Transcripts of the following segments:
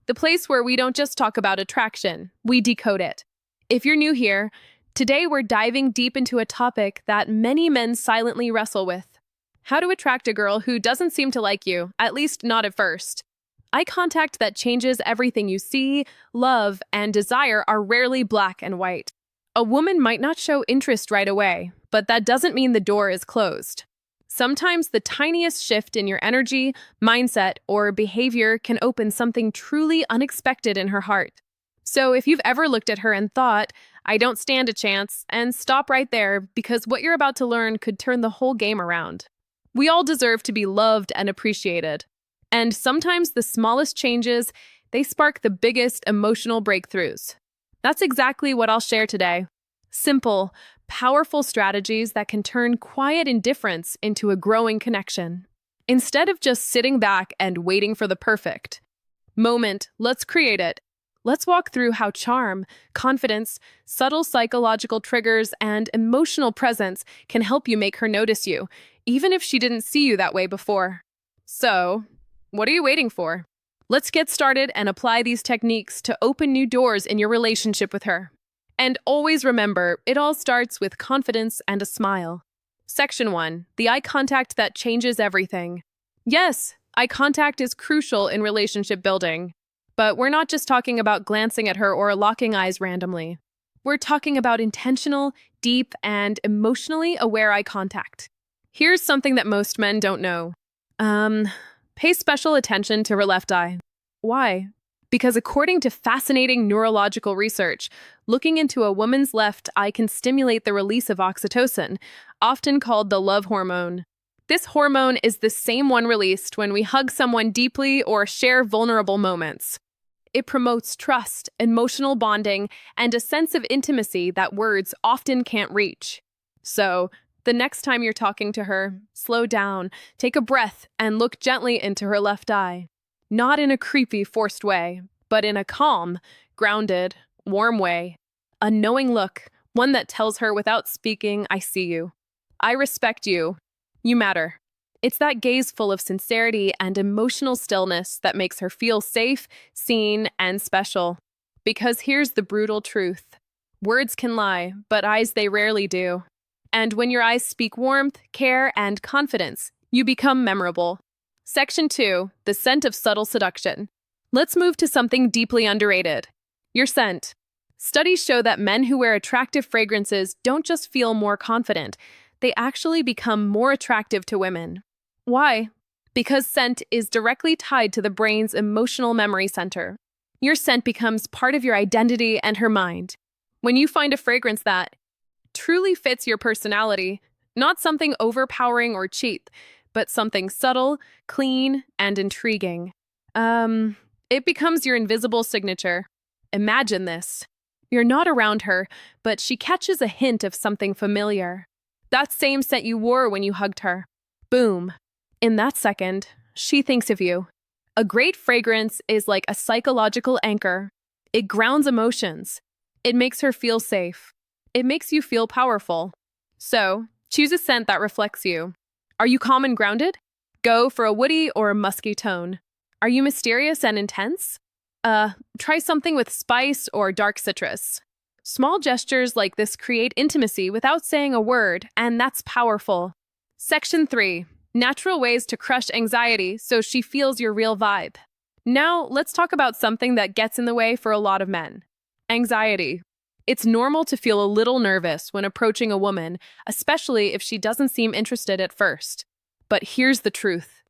the place where we don't just talk about attraction, we decode it. If you're new here, today we're diving deep into a topic that many men silently wrestle with: how to attract a girl who doesn't seem to like you, at least not at first. Eye contact that changes everything you see, love, and desire are rarely black and white. A woman might not show interest right away, but that doesn't mean the door is closed. Sometimes the tiniest shift in your energy, mindset, or behavior can open something truly unexpected in her heart. So if you've ever looked at her and thought, "I don't stand a chance," and stop right there, because what you're about to learn could turn the whole game around. We all deserve to be loved and appreciated. And sometimes the smallest changes, they spark the biggest emotional breakthroughs. That's exactly what I'll share today. Simple, powerful strategies that can turn quiet indifference into a growing connection. Instead of just sitting back and waiting for the perfect moment, let's create it. Let's walk through how charm, confidence, subtle psychological triggers, and emotional presence can help you make her notice you, even if she didn't see you that way before. So, what are you waiting for? Let's get started and apply these techniques to open new doors in your relationship with her. And always remember, it all starts with confidence and a smile. Section 1. The eye contact that changes everything. Yes, eye contact is crucial in relationship building. But we're not just talking about glancing at her or locking eyes randomly. We're talking about intentional, deep, and emotionally aware eye contact. Here's something that most men don't know. Pay special attention to her left eye. Why? Because according to fascinating neurological research, looking into a woman's left eye can stimulate the release of oxytocin, often called the love hormone. This hormone is the same one released when we hug someone deeply or share vulnerable moments. It promotes trust, emotional bonding, and a sense of intimacy that words often can't reach. So, the next time you're talking to her, slow down, take a breath, and look gently into her left eye. Not in a creepy, forced way, but in a calm, grounded, warm way. A knowing look, one that tells her without speaking, "I see you. I respect you. You matter." It's that gaze full of sincerity and emotional stillness that makes her feel safe, seen, and special. Because here's the brutal truth. Words can lie, but eyes they rarely do. And when your eyes speak warmth, care, and confidence, you become memorable. Section 2. The scent of subtle seduction. Let's move to something deeply underrated: your scent. Studies show that men who wear attractive fragrances don't just feel more confident, they actually become more attractive to women. Why? Because scent is directly tied to the brain's emotional memory center. Your scent becomes part of your identity and her mind. When you find a fragrance that truly fits your personality, not something overpowering or cheap, but something subtle, clean, and intriguing, it becomes your invisible signature. Imagine this. You're not around her, but she catches a hint of something familiar. That same scent you wore when you hugged her. Boom. In that second, she thinks of you. A great fragrance is like a psychological anchor. It grounds emotions. It makes her feel safe. It makes you feel powerful. So, choose a scent that reflects you. Are you calm and grounded? Go for a woody or a musky tone. Are you mysterious and intense? Try something with spice or dark citrus. Small gestures like this create intimacy without saying a word, and that's powerful. Section 3. Natural ways to crush anxiety so she feels your real vibe. Now, let's talk about something that gets in the way for a lot of men: anxiety. It's normal to feel a little nervous when approaching a woman, especially if she doesn't seem interested at first. But here's the truth.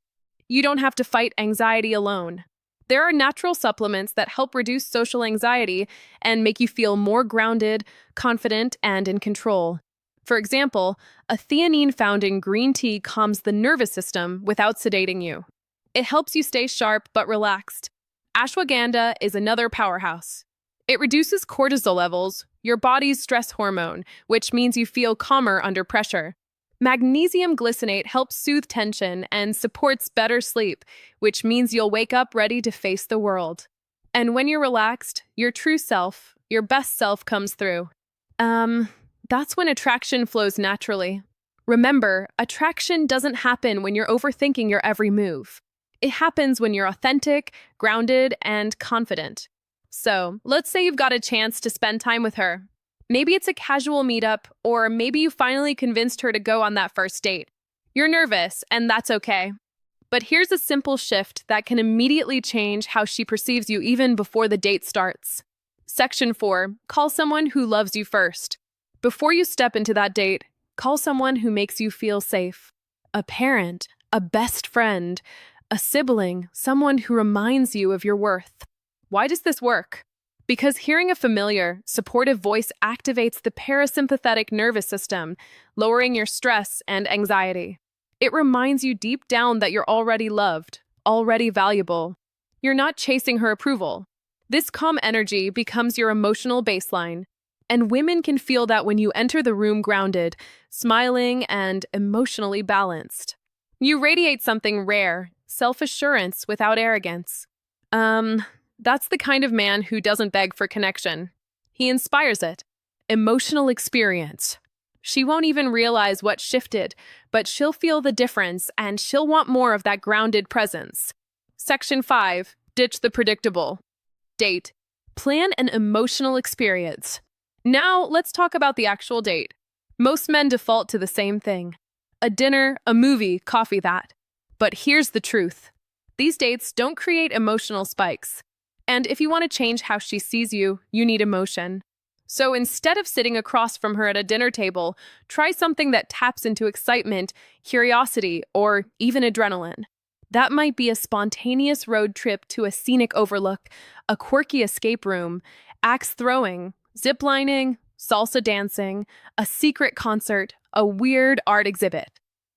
You don't have to fight anxiety alone. There are natural supplements that help reduce social anxiety and make you feel more grounded, confident, and in control. For example, a theanine found in green tea calms the nervous system without sedating you. It helps you stay sharp but relaxed. Ashwagandha is another powerhouse. It reduces cortisol levels, your body's stress hormone, which means you feel calmer under pressure. Magnesium glycinate helps soothe tension and supports better sleep, which means you'll wake up ready to face the world. And when you're relaxed, your true self, your best self comes through. That's when attraction flows naturally. Remember, attraction doesn't happen when you're overthinking your every move. It happens when you're authentic, grounded, and confident. So, let's say you've got a chance to spend time with her. Maybe it's a casual meetup, or maybe you finally convinced her to go on that first date. You're nervous, and that's okay. But here's a simple shift that can immediately change how she perceives you even before the date starts. Section 4. Call someone who loves you first. Before you step into that date, call someone who makes you feel safe. A parent, a best friend, a sibling, someone who reminds you of your worth. Why does this work? Because hearing a familiar, supportive voice activates the parasympathetic nervous system, lowering your stress and anxiety. It reminds you deep down that you're already loved, already valuable. You're not chasing her approval. This calm energy becomes your emotional baseline, and women can feel that when you enter the room grounded, smiling, and emotionally balanced. You radiate something rare, self-assurance without arrogance. That's the kind of man who doesn't beg for connection. He inspires it. Emotional experience. She won't even realize what shifted, but she'll feel the difference and she'll want more of that grounded presence. Section 5. Ditch the predictable. Date. Plan an emotional experience. Now, let's talk about the actual date. Most men default to the same thing. A dinner, a movie, coffee that. But here's the truth. These dates don't create emotional spikes. And if you want to change how she sees you, you need emotion. So instead of sitting across from her at a dinner table, try something that taps into excitement, curiosity, or even adrenaline. That might be a spontaneous road trip to a scenic overlook, a quirky escape room, axe throwing, ziplining, salsa dancing, a secret concert, a weird art exhibit.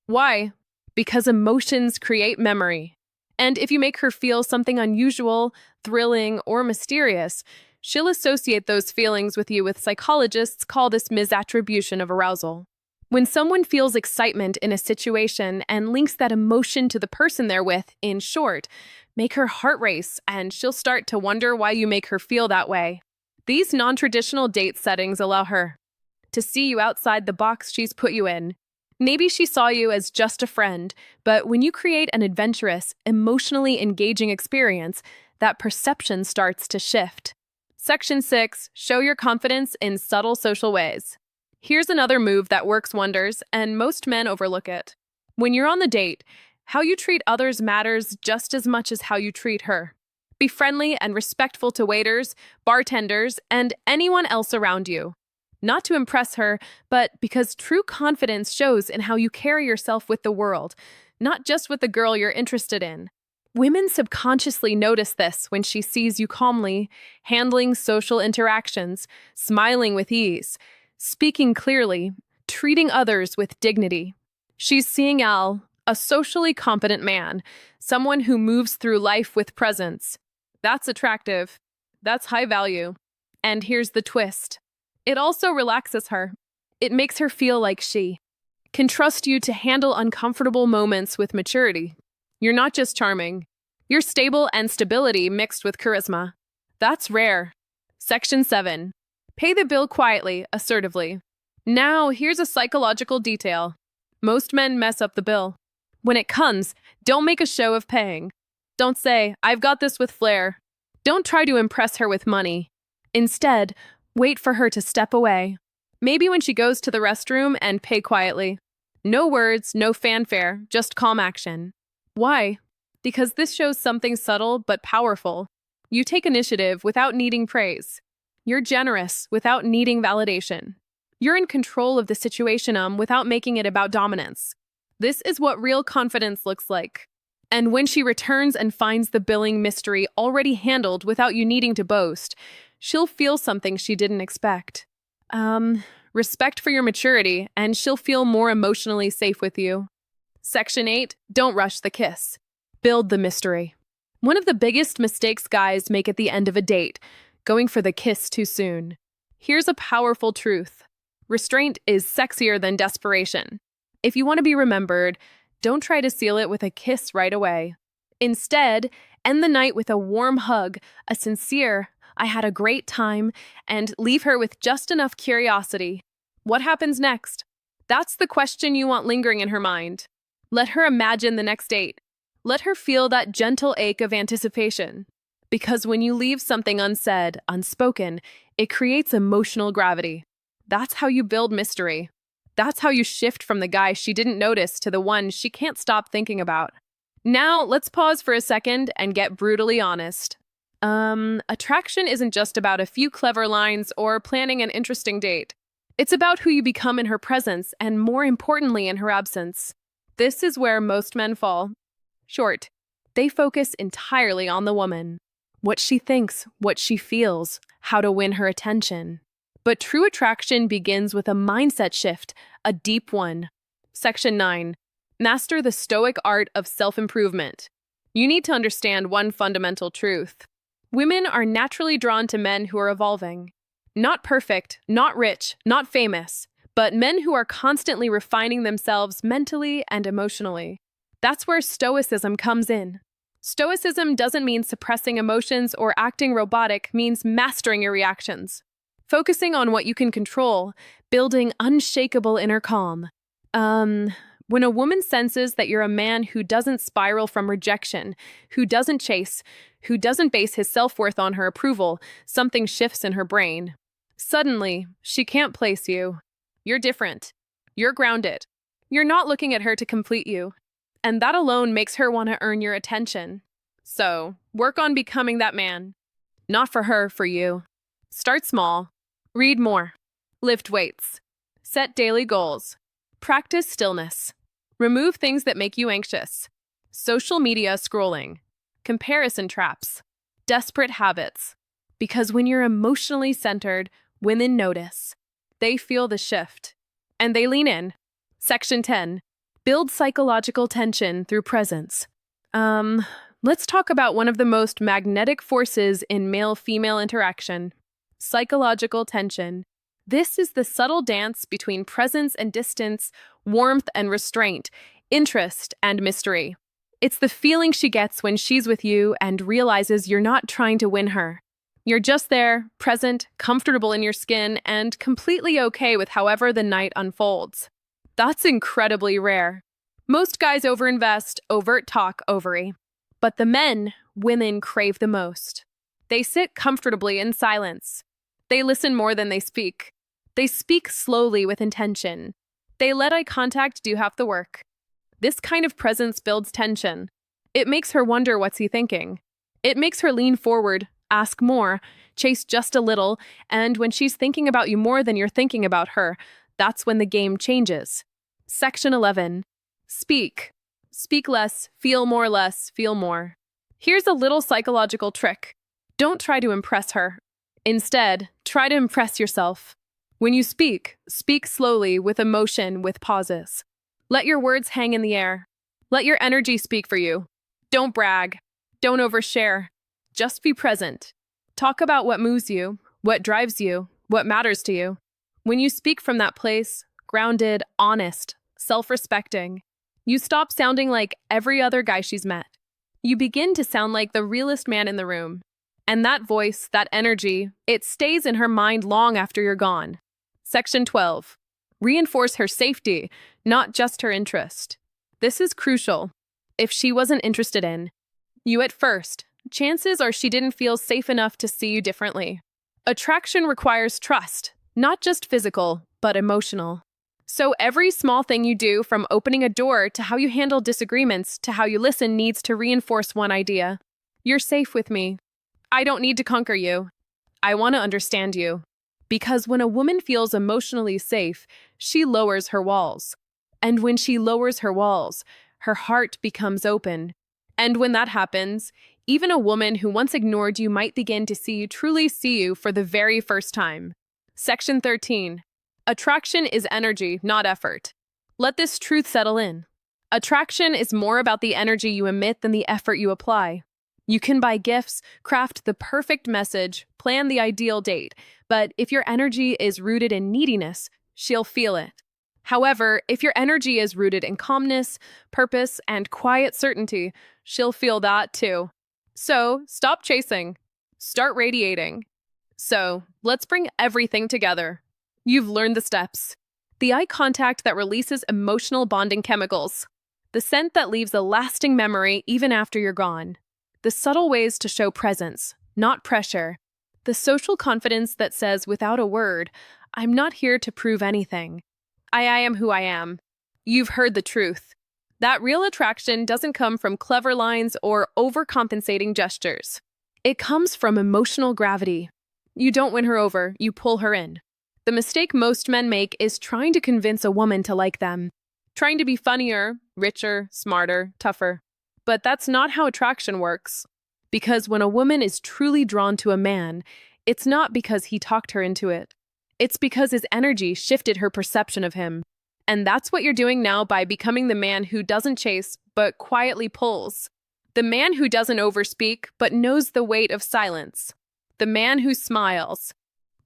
Why? Because emotions create memory. And if you make her feel something unusual, thrilling, or mysterious, she'll associate those feelings with you. With psychologists call this misattribution of arousal. When someone feels excitement in a situation and links that emotion to the person they're with, in short, make her heart race, and she'll start to wonder why you make her feel that way. These non-traditional date settings allow her to see you outside the box she's put you in. Maybe she saw you as just a friend, but when you create an adventurous, emotionally engaging experience, that perception starts to shift. Section 6. Show your confidence in subtle social ways. Here's another move that works wonders, and most men overlook it. When you're on the date, how you treat others matters just as much as how you treat her. Be friendly and respectful to waiters, bartenders, and anyone else around you. Not to impress her, but because true confidence shows in how you carry yourself with the world, not just with the girl you're interested in. Women subconsciously notice this when she sees you calmly, handling social interactions, smiling with ease, speaking clearly, treating others with dignity. She's seeing Al, a socially competent man, someone who moves through life with presence. That's attractive. That's high value. And here's the twist. It also relaxes her. It makes her feel like she can trust you to handle uncomfortable moments with maturity. You're not just charming. You're stable and stability mixed with charisma. That's rare. Section 7. Pay the bill quietly, assertively. Now, here's a psychological detail. Most men mess up the bill. When it comes, don't make a show of paying. Don't say, "I've got this with flair." Don't try to impress her with money. Instead, wait for her to step away. Maybe when she goes to the restroom, and pay quietly. No words, no fanfare, just calm action. Why? Because this shows something subtle but powerful. You take initiative without needing praise. You're generous without needing validation. You're in control of the situation without making it about dominance. This is what real confidence looks like. And when she returns and finds the billing mystery already handled without you needing to boast, she'll feel something she didn't expect. Respect for your maturity, and she'll feel more emotionally safe with you. Section 8. Don't rush the kiss. Build the mystery. One of the biggest mistakes guys make at the end of a date, going for the kiss too soon. Here's a powerful truth. Restraint is sexier than desperation. If you want to be remembered, don't try to seal it with a kiss right away. Instead, end the night with a warm hug, a sincere, "I had a great time," and leave her with just enough curiosity. What happens next? That's the question you want lingering in her mind. Let her imagine the next date. Let her feel that gentle ache of anticipation. Because when you leave something unsaid, unspoken, it creates emotional gravity. That's how you build mystery. That's how you shift from the guy she didn't notice to the one she can't stop thinking about. Now, let's pause for a second and get brutally honest. Attraction isn't just about a few clever lines or planning an interesting date. It's about who you become in her presence and, more importantly, in her absence. This is where most men fall short. They focus entirely on the woman. What she thinks, what she feels, how to win her attention. But true attraction begins with a mindset shift, a deep one. Section 9. Master the stoic art of self-improvement. You need to understand one fundamental truth. Women are naturally drawn to men who are evolving. Not perfect, not rich, not famous, but men who are constantly refining themselves mentally and emotionally. That's where stoicism comes in. Stoicism doesn't mean suppressing emotions or acting robotic, means mastering your reactions. Focusing on what you can control, building unshakable inner calm. When a woman senses that you're a man who doesn't spiral from rejection, who doesn't chase, who doesn't base his self-worth on her approval, something shifts in her brain. Suddenly, she can't place you. You're different. You're grounded. You're not looking at her to complete you. And that alone makes her want to earn your attention. So, work on becoming that man. Not for her, for you. Start small. Read more. Lift weights. Set daily goals. Practice stillness. Remove things that make you anxious. Social media scrolling. Comparison traps. Desperate habits. Because when you're emotionally centered, women notice. They feel the shift. And they lean in. Section 10. Build psychological tension through presence. Let's talk about one of the most magnetic forces in male-female interaction. Psychological tension. This is the subtle dance between presence and distance, warmth and restraint, interest and mystery. It's the feeling she gets when she's with you and realizes you're not trying to win her. You're just there, present, comfortable in your skin, and completely okay with however the night unfolds. That's incredibly rare. Most guys overinvest, overt talk, ovary. But the men women crave the most. They sit comfortably in silence. They listen more than they speak. They speak slowly with intention. They let eye contact do half the work. This kind of presence builds tension. It makes her wonder what's he thinking. It makes her lean forward, ask more, chase just a little, and when she's thinking about you more than you're thinking about her, that's when the game changes. Section 11. Speak. Speak less, feel more. Here's a little psychological trick. Don't try to impress her. Instead, try to impress yourself. When you speak, speak slowly, with emotion, with pauses. Let your words hang in the air. Let your energy speak for you. Don't brag. Don't overshare. Just be present. Talk about what moves you, what drives you, what matters to you. When you speak from that place, grounded, honest, self-respecting, you stop sounding like every other guy she's met. You begin to sound like the realest man in the room. And that voice, that energy, it stays in her mind long after you're gone. Section 12. Reinforce her safety, not just her interest. This is crucial. If she wasn't interested in you at first, chances are she didn't feel safe enough to see you differently. Attraction requires trust, not just physical, but emotional. So every small thing you do, from opening a door to how you handle disagreements to how you listen, needs to reinforce one idea. You're safe with me. I don't need to conquer you. I want to understand you. Because when a woman feels emotionally safe, she lowers her walls. And when she lowers her walls, her heart becomes open. And when that happens, even a woman who once ignored you might begin to truly see you for the very first time. Section 13. Attraction is energy, not effort. Let this truth settle in. Attraction is more about the energy you emit than the effort you apply. You can buy gifts, craft the perfect message, plan the ideal date, but if your energy is rooted in neediness, she'll feel it. However, if your energy is rooted in calmness, purpose, and quiet certainty, she'll feel that too. So, stop chasing. Start radiating. So, let's bring everything together. You've learned the steps. The eye contact that releases emotional bonding chemicals. The scent that leaves a lasting memory even after you're gone. The subtle ways to show presence, not pressure. The social confidence that says without a word, I'm not here to prove anything. I am who I am. You've heard the truth. That real attraction doesn't come from clever lines or overcompensating gestures. It comes from emotional gravity. You don't win her over, you pull her in. The mistake most men make is trying to convince a woman to like them. Trying to be funnier, richer, smarter, tougher. But that's not how attraction works. Because when a woman is truly drawn to a man, it's not because he talked her into it. It's because his energy shifted her perception of him. And that's what you're doing now by becoming the man who doesn't chase, but quietly pulls. The man who doesn't overspeak, but knows the weight of silence. The man who smiles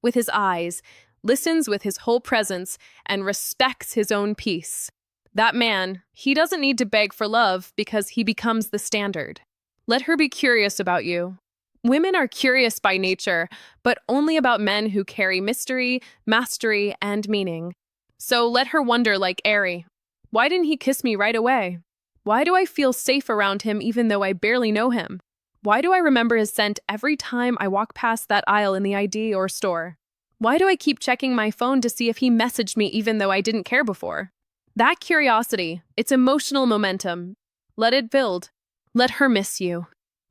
with his eyes, listens with his whole presence, and respects his own peace. That man, he doesn't need to beg for love because he becomes the standard. Let her be curious about you. Women are curious by nature, but only about men who carry mystery, mastery, and meaning. So let her wonder like Aerie. Why didn't he kiss me right away? Why do I feel safe around him even though I barely know him? Why do I remember his scent every time I walk past that aisle in the ID or store? Why do I keep checking my phone to see if he messaged me even though I didn't care before? That curiosity, it's emotional momentum. Let it build. Let her miss you.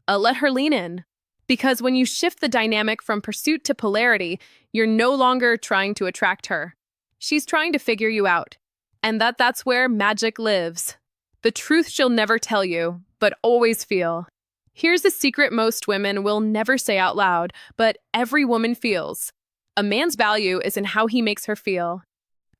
Let her lean in. Because when you shift the dynamic from pursuit to polarity, you're no longer trying to attract her. She's trying to figure you out. And that's where magic lives. The truth she'll never tell you, but always feel. Here's a secret most women will never say out loud, but every woman feels. A man's value is in how he makes her feel.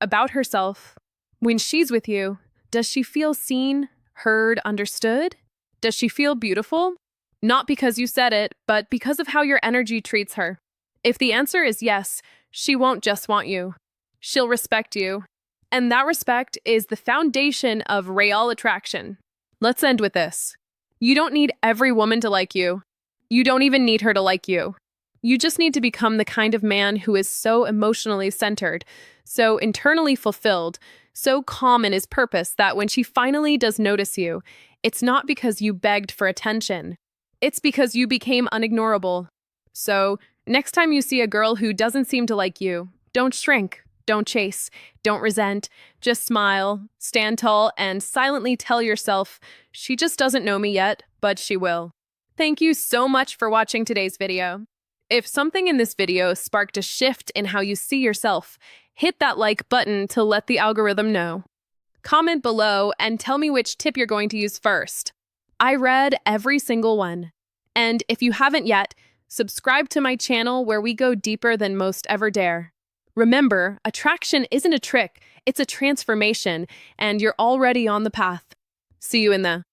About herself. When she's with you, does she feel seen, heard, understood? Does she feel beautiful? Not because you said it, but because of how your energy treats her. If the answer is yes, she won't just want you. She'll respect you. And that respect is the foundation of real attraction. Let's end with this. You don't need every woman to like you. You don't even need her to like you. You just need to become the kind of man who is so emotionally centered, so internally fulfilled, so calm in his purpose that when she finally does notice you, it's not because you begged for attention. It's because you became unignorable. So, next time you see a girl who doesn't seem to like you, don't shrink, don't chase, don't resent, just smile, stand tall, and silently tell yourself, she just doesn't know me yet, but she will. Thank you so much for watching today's video. If something in this video sparked a shift in how you see yourself, hit that like button to let the algorithm know. Comment below and tell me which tip you're going to use first. I read every single one. And if you haven't yet, subscribe to my channel where we go deeper than most ever dare. Remember, attraction isn't a trick, it's a transformation, and you're already on the path. See you in the